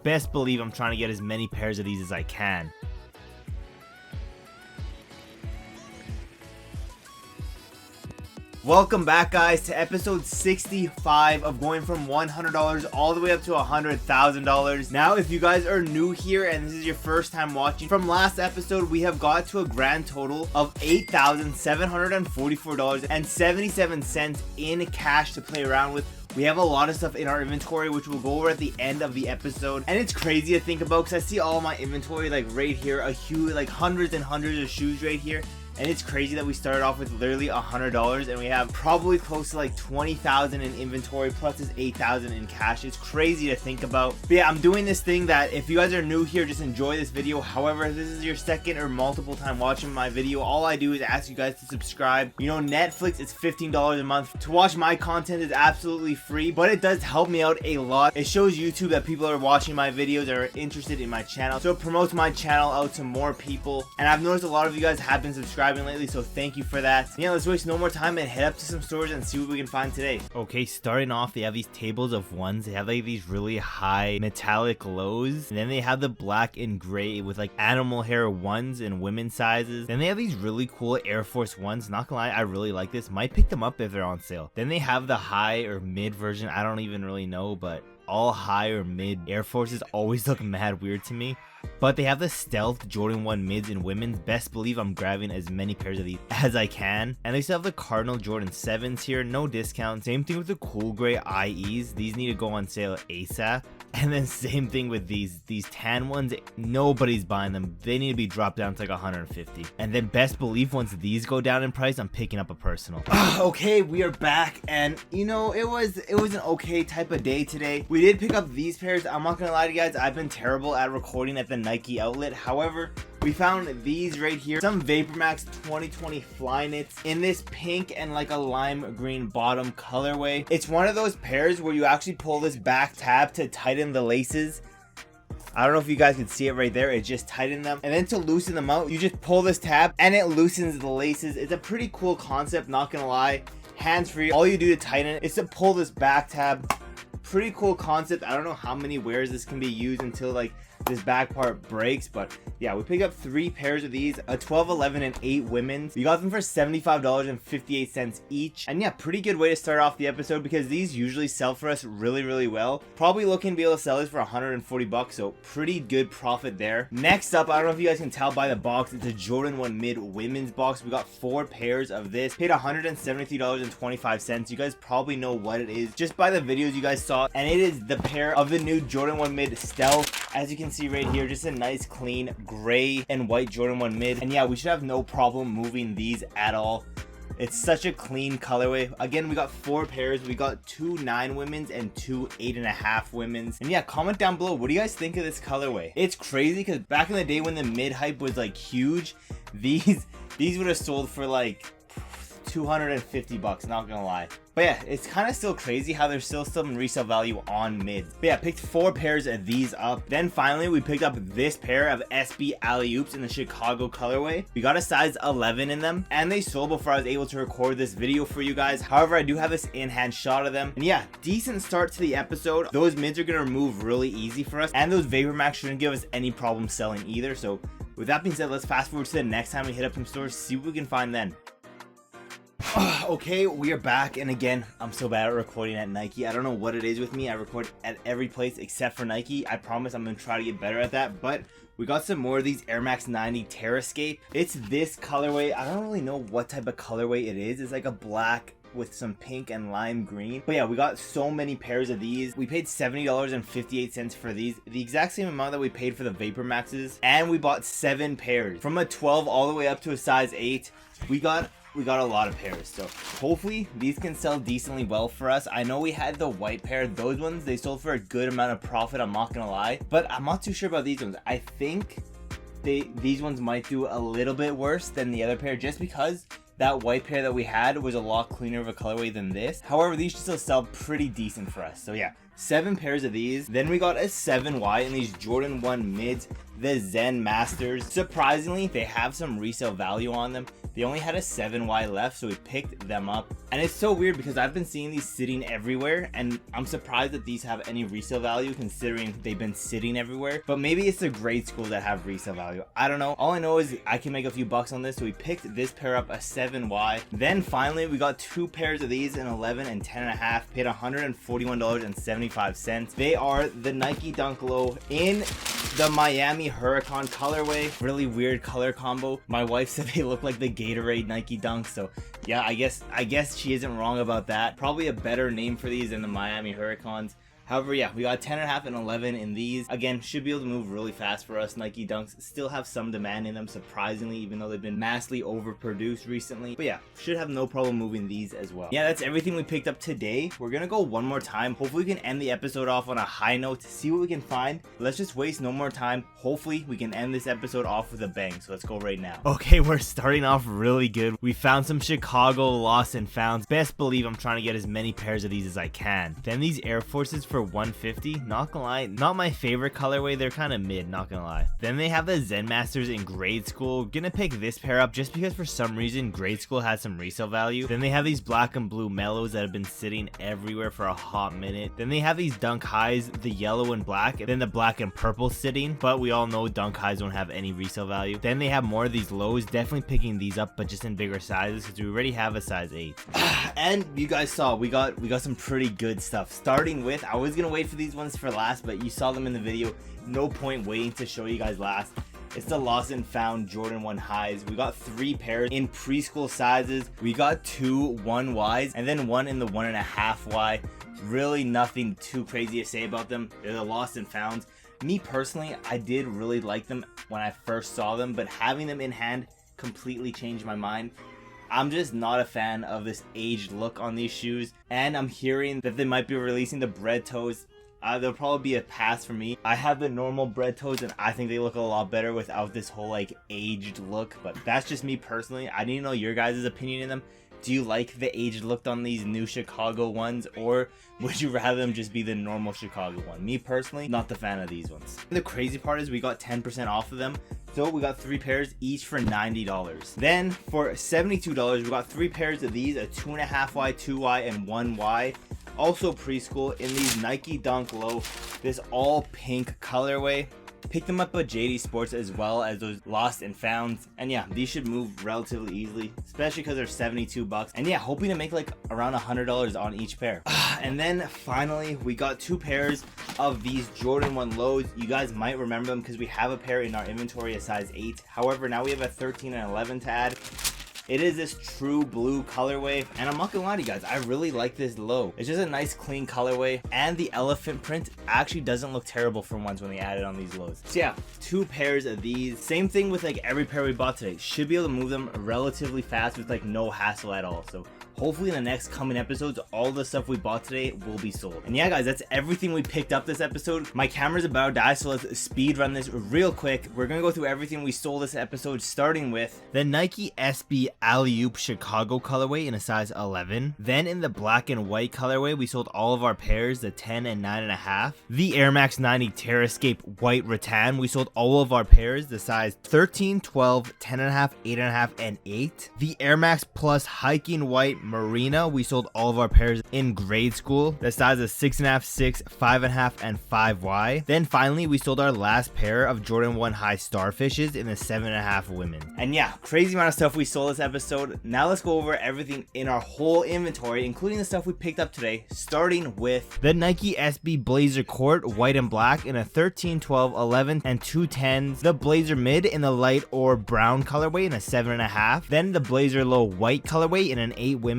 best believe I'm trying to get as many pairs of these as I can. Welcome back, guys, to episode 65 of going from $100 all the way up to $100,000. Now, if you guys are new here and this is your first time watching, from last episode, we have got to a grand total of $8,744.77 in cash to play around with. We have a lot of stuff in our inventory, which we'll go over at the end of the episode. And it's crazy to think about because I see all my inventory like right here, a huge, like hundreds and hundreds of shoes right here. And it's crazy that we started off with literally $100 and we have probably close to like 20,000 in inventory plus this 8,000 in cash. It's crazy to think about. But yeah, I'm doing this thing that if you guys are new here, just enjoy this video. However, if this is your second or multiple time watching my video, all I do is ask you guys to subscribe. You know, Netflix is $15 a month. To watch my content is absolutely free, but it does help me out a lot. It shows YouTube that people are watching my videos and are interested in my channel. So it promotes my channel out to more people. And I've noticed a lot of you guys have been subscribing lately, so thank you for that. Yeah, let's waste no more time and head up to some stores and see what we can find today. Okay, starting off, they have these tables of ones. They have like these really high metallic lows, and then they have the black and gray with like animal hair ones and women's sizes. Then they have these really cool Air Force ones. Not gonna lie, I really like this. Might pick them up if they're on sale. Then they have the high or mid version. I don't even really know, but all high or mid Air Forces always look mad weird to me. But they have the stealth Jordan 1 mids in women's. Best believe I'm grabbing as many pairs of these as I can. And they still have the Cardinal Jordan 7s here, no discount. Same thing with the cool gray IEs. These need to go on sale ASAP. And then same thing with these tan ones. Nobody's buying them. They need to be dropped down to like 150. And then best believe once these go down in price, I'm picking up a personal. Okay, we are back, and you know, it was an okay type of day today. We did pick up these pairs. I'm not gonna lie to you guys, I've been terrible at recording at the Nike outlet. However, we found these right here, some VaporMax 2020 Flyknits in this pink and like a lime green bottom colorway. It's one of those pairs where you actually pull this back tab to tighten the laces. I don't know if you guys can see it right there. It just tightened them. And then to loosen them out, you just pull this tab and it loosens the laces. It's a pretty cool concept, not gonna lie. Hands free. All you do to tighten it is to pull this back tab. Pretty cool concept. I don't know how many wears this can be used until like this back part breaks, but yeah, we picked up 3 pairs of these, a 12, 11, and 8 women's. We got them for $75.58 each, and yeah, pretty good way to start off the episode because these usually sell for us really well. Probably looking to be able to sell this for 140 bucks, so pretty good profit there. Next up, I don't know if you guys can tell by the box, it's a Jordan 1 mid women's box. We got 4 pairs of this, paid $173.25. You guys probably know what it is just by the videos you guys saw, and it is the pair of the new Jordan 1 mid stealth. As you can see right here, just a nice clean gray and white Jordan 1 mid, and yeah, we should have no problem moving these at all. It's such a clean colorway. Again, we got 4 pairs. We got 2 9 women's and 2 8.5 women's. And yeah, comment down below, what do you guys think of this colorway? It's crazy because back in the day when the mid hype was like huge, these would have sold for like 250 bucks, not gonna lie. But yeah, it's kind of still crazy how there's still some resale value on mids. But yeah, picked 4 pairs of these up. Then finally, we picked up this pair of SB Alley-Oops in the Chicago colorway. We got a size 11 in them, and they sold before I was able to record this video for you guys. However, I do have this in-hand shot of them. And yeah, decent start to the episode. Those mids are gonna remove really easy for us, and those VaporMax shouldn't give us any problem selling either. So with that being said, let's fast forward to the next time we hit up some stores, see what we can find then. Okay, we are back, and again, I'm so bad at recording at Nike. I don't know what it is with me. I record at every place except for Nike. I promise I'm gonna try to get better at that. But we got some more of these Air Max 90 Terrascape. It's this colorway. I don't really know what type of colorway it is. It's like a black with some pink and lime green. But yeah, we got so many pairs of these. We paid $70.58 for these, the exact same amount that we paid for the Vapor Maxes, and we bought 7 pairs from a 12 all the way up to a size 8. We got a lot of pairs, so hopefully these can sell decently well for us. I know we had the white pair. Those ones, they sold for a good amount of profit, I'm not gonna lie, but I'm not too sure about these ones. I think these ones might do a little bit worse than the other pair, just because that white pair that we had was a lot cleaner of a colorway than this. However, these should still sell pretty decent for us. So yeah, 7 pairs of these. Then we got a 7Y in these Jordan 1 mids, the Zen Masters. Surprisingly, they have some resale value on them. They only had a 7Y left, so we picked them up. And it's so weird because I've been seeing these sitting everywhere, and I'm surprised that these have any resale value considering they've been sitting everywhere. But maybe it's the grade school that have resale value. I don't know. All I know is I can make a few bucks on this, so we picked this pair up, a 7Y. Then finally, we got two pairs of these in 11 and 10.5. Paid $141.75. They are the Nike Dunk Low in the Miami Huracan colorway. Really weird color combo. My wife said they look like the Gatorade Nike Dunks, so yeah, I guess she isn't wrong about that. Probably a better name for these than the Miami Huracans. However, yeah, we got 10.5 and 11 in these. Again, should be able to move really fast for us. Nike Dunks still have some demand in them, surprisingly, even though they've been massively overproduced recently. But yeah, should have no problem moving these as well. Yeah, that's everything we picked up today. We're gonna go one more time. Hopefully we can end the episode off on a high note to see what we can find. Let's just waste no more time. Hopefully we can end this episode off with a bang. So let's go right now. Okay, we're starting off really good. We found some Chicago lost and founds. Best believe I'm trying to get as many pairs of these as I can. Then these Air Forces for 150. Not gonna lie, not my favorite colorway. They're kind of mid, not gonna lie. Then they have the Zen Masters in grade school. Gonna pick this pair up just because for some reason grade school has some resale value. Then they have these black and blue mellows that have been sitting everywhere for a hot minute. Then they have these Dunk Highs, the yellow and black, and then the black and purple sitting, but we all know Dunk Highs don't have any resale value. Then they have more of these lows. Definitely picking these up, but just in bigger sizes because we already have a size 8. And you guys saw we got some pretty good stuff. Starting with, I was gonna wait for these ones for last, but you saw them in the video. No point waiting to show you guys last. It's the lost and found Jordan 1 highs. We got 3 pairs in preschool sizes. We got 2 1Ys and then one in the 1.5Y. Really nothing too crazy to say about them. They're the lost and founds. Me personally, I did really like them when I first saw them, but having them in hand completely changed my mind. I'm just not a fan of this aged look on these shoes, and I'm hearing that they might be releasing the bread toes. They'll probably be a pass for me. I have the normal bread toes and I think they look a lot better without this whole like aged look, but that's just me personally. I need to know your guys' opinion in them. Do you like the aged look on these new Chicago ones, or would you rather them just be the normal Chicago one? Me personally, not the fan of these ones. And the crazy part is we got 10% off of them. So we got 3 pairs each for $90. Then for $72, we got 3 pairs of these, a 2.5Y, 2Y, and 1Y. Also preschool in these Nike Dunk Low, this all pink colorway. Picked them up at JD Sports as well as those lost and founds, and yeah, these should move relatively easily, especially because they're $72. And yeah, hoping to make like around $100 on each pair. And then finally we got 2 pairs of these Jordan 1 lows. You guys might remember them because we have a pair in our inventory, a size 8. However, now we have a 13 and 11 to add. It is this true blue colorway, and I'm not gonna lie to you guys, I really like this low. It's just a nice clean colorway, and the elephant print actually doesn't look terrible for once when they add it on these lows. So yeah, 2 pairs of these. Same thing with like every pair we bought today. Should be able to move them relatively fast with like no hassle at all. So hopefully in the next coming episodes, all the stuff we bought today will be sold. And yeah, guys, that's everything we picked up this episode. My camera's about to die, so let's speed run this real quick. We're gonna go through everything we sold this episode, starting with the Nike SB Alley-Oop Chicago colorway in a size 11. Then in the black and white colorway, we sold all of our pairs, the 10 and 9.5. The Air Max 90 Terrascape white rattan, we sold all of our pairs, the size 13, 12, 10.5, 8.5, and 8. The Air Max Plus hiking white Marina, we sold all of our pairs in grade school, the size of 6.5, 6, 5.5, and 5Y. Then finally, we sold our last pair of Jordan 1 high starfishes in the 7.5 women. And yeah, crazy amount of stuff we sold this episode. Now let's go over everything in our whole inventory, including the stuff we picked up today, starting with the Nike SB Blazer Court white and black in a 13, 12, 11, and 2 10s. The Blazer Mid in the light or brown colorway in a 7.5. Then the Blazer Low white colorway in an 8 women's.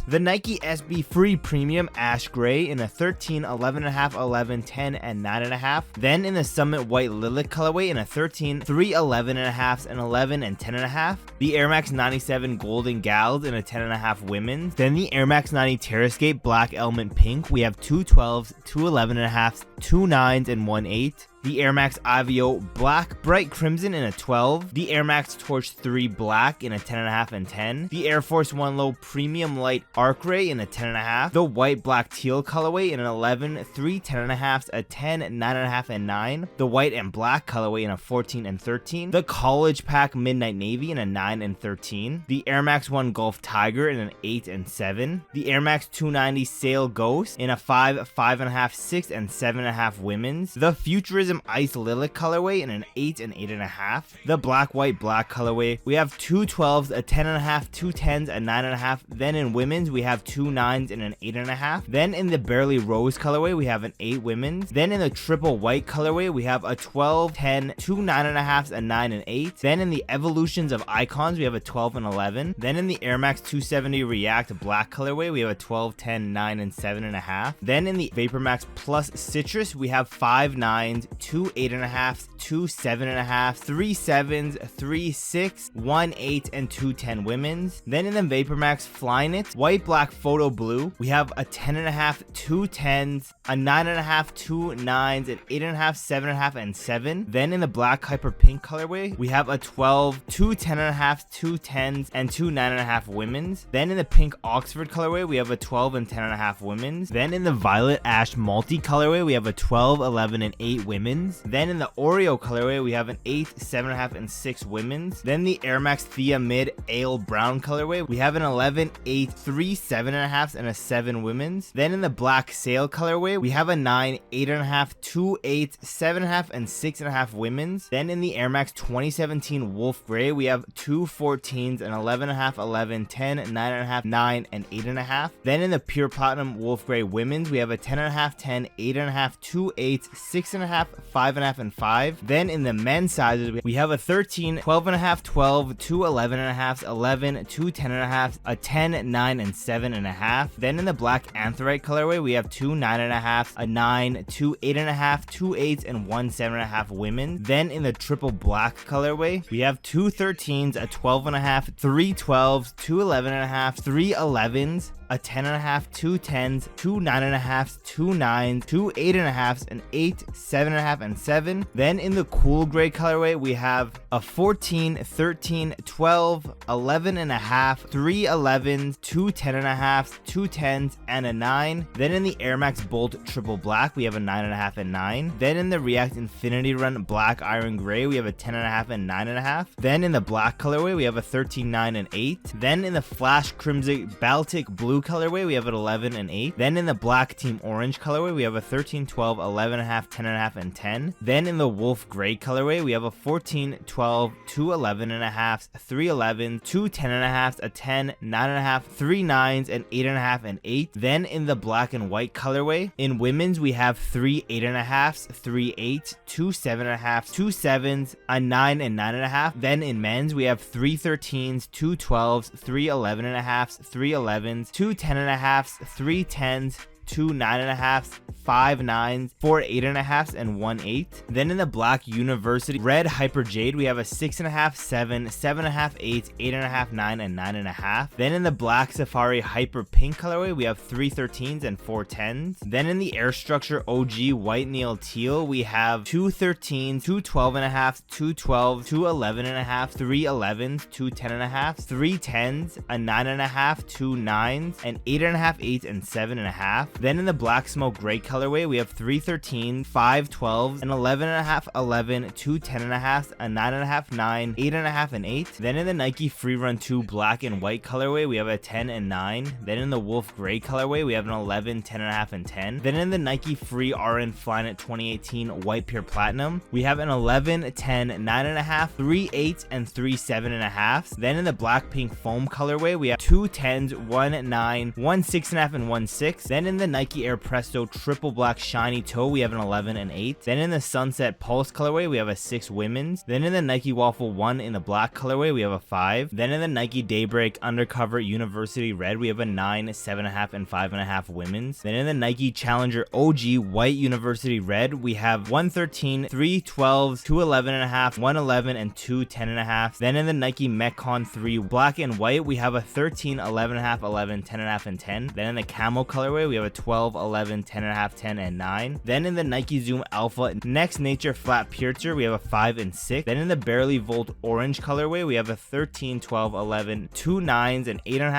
The Nike SB Free Premium Ash Gray in a 13, 11.5, 11, 10, and 9.5. Then in the Summit White Lilac colorway in a 13, 3, 11.5, and 11, and 10.5. The Air Max 97 Golden Gals in a 10.5 women's. Then the Air Max 90 Terrascape Black Element Pink. We have 2 12s, 2 11.5s, 2 9s, and 1 8. the Air Max Avio Black Bright Crimson in a 12, the Air Max Torch 3 Black in a 10.5 and 10, the Air Force One Low Premium Light Arc Ray in a 10.5, the White Black Teal colorway in an 11, 3 10.5s, a 10, 9.5 and 9, the White and Black colorway in a 14 and 13, the College Pack Midnight Navy in a 9 and 13, the Air Max 1 Gulf Tiger in an 8 and 7, the Air Max 290 Sail Ghost in a 5, 5.5, 6 and 7.5 women's, the Futurism Ice Lilac colorway in an 8 and 8.5, the Black White Black colorway. We have two 12s, a 10.5, two 10s, a 9.5. Then in women's, we have two 9s and an 8.5. Then in the Barely Rose colorway, we have an 8 women's. Then in the Triple White colorway, we have a 12, 10, two 9.5s, a 9 and 8. Then in the Evolutions of Icons, we have a 12 and 11. Then in the Air Max 270 React Black colorway, we have a 12, 10, 9 and 7.5. Then in the Vapor Max Plus Citrus, we have 5 9s, two 8.5s, two 7.5, three 7s, three 6, one 8 and two 10 women's. Then in the Vapor Max Flyknit White Black Photo Blue, we have a 10.5, two 10s, a 9.5, two 9s, an 8.5, 7.5 and 7. Then in the Black Hyper Pink colorway, we have a 12, two 10.5, two 10s and two 9.5 women's. Then in the Pink Oxford colorway, we have a 12 and 10.5 women's. Then in the Violet Ash Multi colorway, we have a 12, 11 and 8 women's. Then in the Oreo colorway, we have an 8, 7.5 and 6 women's. Then the Air Max Thea Mid Ale Brown colorway, we have an 11, 8, 3 7.5s and a 7 women's. Then in the Black Sail colorway, we have a 9, 8.5, two 8, 7.5 and 6.5 women's. Then in the Air Max 2017 Wolf Gray, we have two 14s, an 11.5, 11, 10, 9.5, 9 and 8.5. Then in the Pure Platinum Wolf Gray women's, we have a 10.5, 10, 8.5, two 8, 6.5, 5.5 and 5. Then in the men's sizes, we have a 13, 12.5, 12, two 11.5s, 11, two 10.5s, a 10, 9 and 7.5. Then in the Black Anthrite colorway, we have two 9.5s, a 9, two 8.5, two 8s and one 7.5 women. Then in the Triple Black colorway, we have two 13s, a 12.5, three 12s, two 11.5, three 11s, a 10.5, two 10s, two 9.5s, two 9s, two 8.5s, an 8, 7.5 and 7. Then in the Cool Gray colorway, we have a 14, 13, 12, 11.5, three 11s, two 10.5s, two 10s and a 9. Then in the Air Max Bolt Triple Black, we have a 9.5 and 9. Then in the React Infinity Run Black Iron Gray, we have a 10.5 and 9.5. Then in the Black colorway, we have a 13, 9 and 8. Then in the Flash Crimson Baltic Blue colorway, we have an 11 and 8. Then in the Black Team Orange colorway, we have a 13, 12, 11.5, 10.5 and 10. Then in the Wolf Gray colorway, we have a 14, 12, two 11.5s, three 11s, two 10.5s, a 10, 9.5, three 9s, an 8.5 and 8. Then in the Black and White colorway, in women's, we have three 8.5s, three 8s, two 7.5s, two 7s, a 9 and 9.5. Then in men's, we have three 13s, two 12s, three 11.5s, three 11s, two 10.5s, three 10s, two 9.5s, five 9s, four 8.5s, and one 8. Then in the Black University Red Hyper Jade, we have a 6.5, 7, 7.5, 8, 8.5, 9, and 9.5. Then in the Black Safari Hyper Pink colorway, we have three 13s and four 10s. Then in the Air Structure OG White Neil Teal, we have two 13s, two 12.5s, two 12s, two 11.5, three 11s, two 10.5s, three 10s, a 9.5, two 9s, an 8.5, 8, and 7.5. Then in the Black Smoke Gray colorway, we have three 13s, five 12s, an 11.5, 11, two 10.5s, a 9.5, 9, 8.5, and 8. Then in the Nike Free Run 2 Black and White colorway, we have a 10 and 9. Then in the Wolf Gray colorway, we have an 11, 10.5, and 10. Then in the Nike Free RN Flyknit 2018 White Pure Platinum, we have an 11, 10, 9.5, three 8s, and three 7.5s. Then in the Black Pink Foam colorway, we have two 10s, one 9, one 6.5, and one 6. Then in the Nike Air Presto Triple Black Shiny Toe, we have an 11 and 8. Then in the Sunset Pulse colorway, we have a 6 women's. Then in the Nike Waffle 1 in the black colorway, we have a 5. Then in the Nike Daybreak Undercover University Red, we have a 9, 7.5, and 5.5 women's. Then in the Nike Challenger OG White University Red, we have 113, 3 12s, 2 11.5, 1 11, and 2 10.5. Then in the Nike Metcon 3 Black and White, we have a 13, 11.5, 11, 10.5, and 10. Then in the Camo colorway, we have a 12, 11, 10.5, 10, and 9. Then in the Nike Zoom Alpha Next Nature Flat Puriter, we have a 5 and 6. Then in the Barely Volt Orange colorway, we have a 13, 12, 11, 2 9s, and 8.5,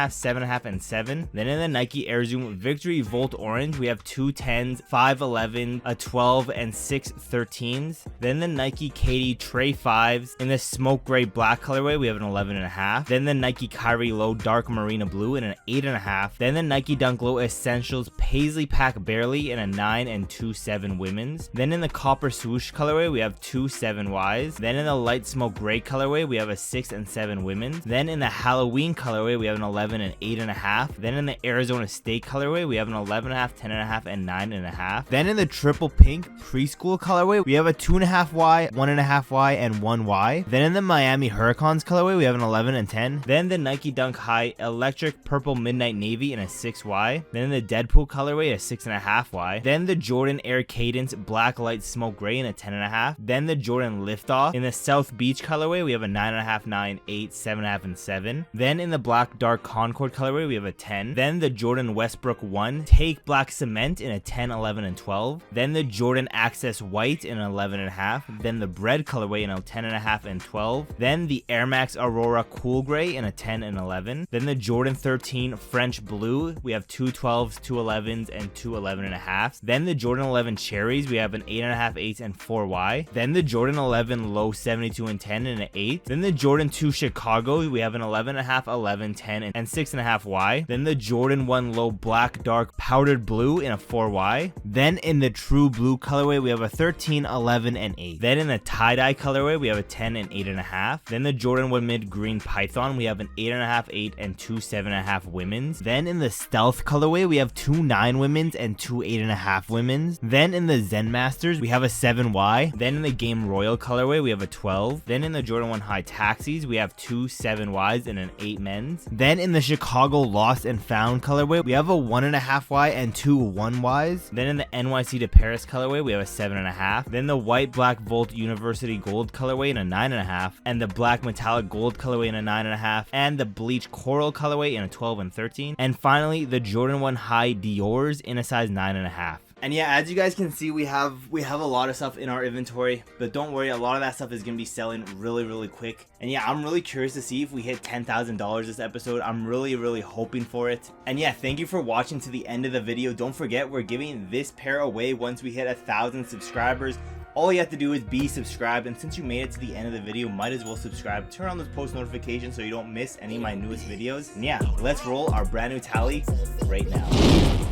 7.5, and 7. Then in the Nike Air Zoom Victory Volt Orange, we have 2 10s, 5 11, a 12, and 6 13s. Then the Nike Katy Trey 5s. In the Smoke Gray Black colorway, we have an 11.5. Then the Nike Kyrie Low Dark Marina Blue in an 8.5. Then the Nike Dunk Low Essentials Paisley Pack Barely in a 9 and 2 7 women's. Then in the Copper Swoosh colorway, we have 2 7Ys. Then in the Light Smoke Gray colorway, we have a 6 and 7 women's. Then in the Halloween colorway, we have an 11 and 8.5. Then in the Arizona State colorway, we have an 11.5, 10.5, and 9.5. Then in the Triple Pink Preschool colorway, we have a 2.5Y, 1.5Y, and 1Y. Then in the Miami Hurricanes colorway, we have an 11 and 10. Then the Nike Dunk High Electric Purple Midnight Navy in a 6Y. Then in the Deadpool colorway, a 6.5Y. Then the Jordan Air Cadence Black Light Smoke Gray in a 10.5. Then the Jordan Liftoff. In the South Beach colorway, we have a 9.5, 9, 8, 7.5, and 7. Then in the Black Dark Concord colorway, we have a 10. Then the Jordan Westbrook 1 Take Black Cement in a 10, 11, and 12. Then the Jordan Access White in an 11.5. Then the Bread colorway in a 10.5 and 12. Then the Air Max Aurora Cool Gray in a 10 and 11. Then the Jordan 13 French Blue, we have 2 12s, 2 11s, and 2 11.5s. Then the Jordan 11 Cherries, we have an 8.5, 8, and 4Y. Then the Jordan 11 Low 72 and 10 and an 8. Then the Jordan 2 Chicago, we have an 11.5, 11, 10, and 6.5Y. Then the Jordan 1 Low Black Dark Powdered Blue in a 4Y. Then in the True Blue colorway, we have a 13, 11, and 8. Then in the Tie-Dye colorway, we have a 10 and 8.5. Then the Jordan 1 Mid Green Python, we have an 8.5, 8, and 2 7.5 women's. Then in the Stealth colorway, we have 2 9 women's and 2 8.5 women's. Then in the Zen Masters, we have a 7Y. Then in the Game Royal colorway, we have a 12. Then in the Jordan 1 High Taxis, we have 2 7Ys and an 8 men's. Then in the Chicago Lost and Found colorway, we have a 1.5Y and 2 1Ys. Then in the NYC to Paris colorway, we have a 7.5. Then the White Black Volt University Gold colorway in a 9.5. And the Black Metallic Gold colorway in a 9.5. And the Bleach Coral colorway in a 12 and 13. And finally, the Jordan 1 High Dior's in a size 9.5. And yeah, as you guys can see, we have a lot of stuff in our inventory, but don't worry, a lot of that stuff is going to be selling really quick. And yeah, I'm really curious to see if we hit $10,000 this episode. I'm really hoping for it. And yeah, thank you for watching to the end of the video. Don't forget, we're giving this pair away once we hit 1,000 subscribers. All you have to do is be subscribed, and since you made it to the end of the video, might as well subscribe. Turn on those post notifications so you don't miss any of my newest videos. And yeah, let's roll our brand new tally right now.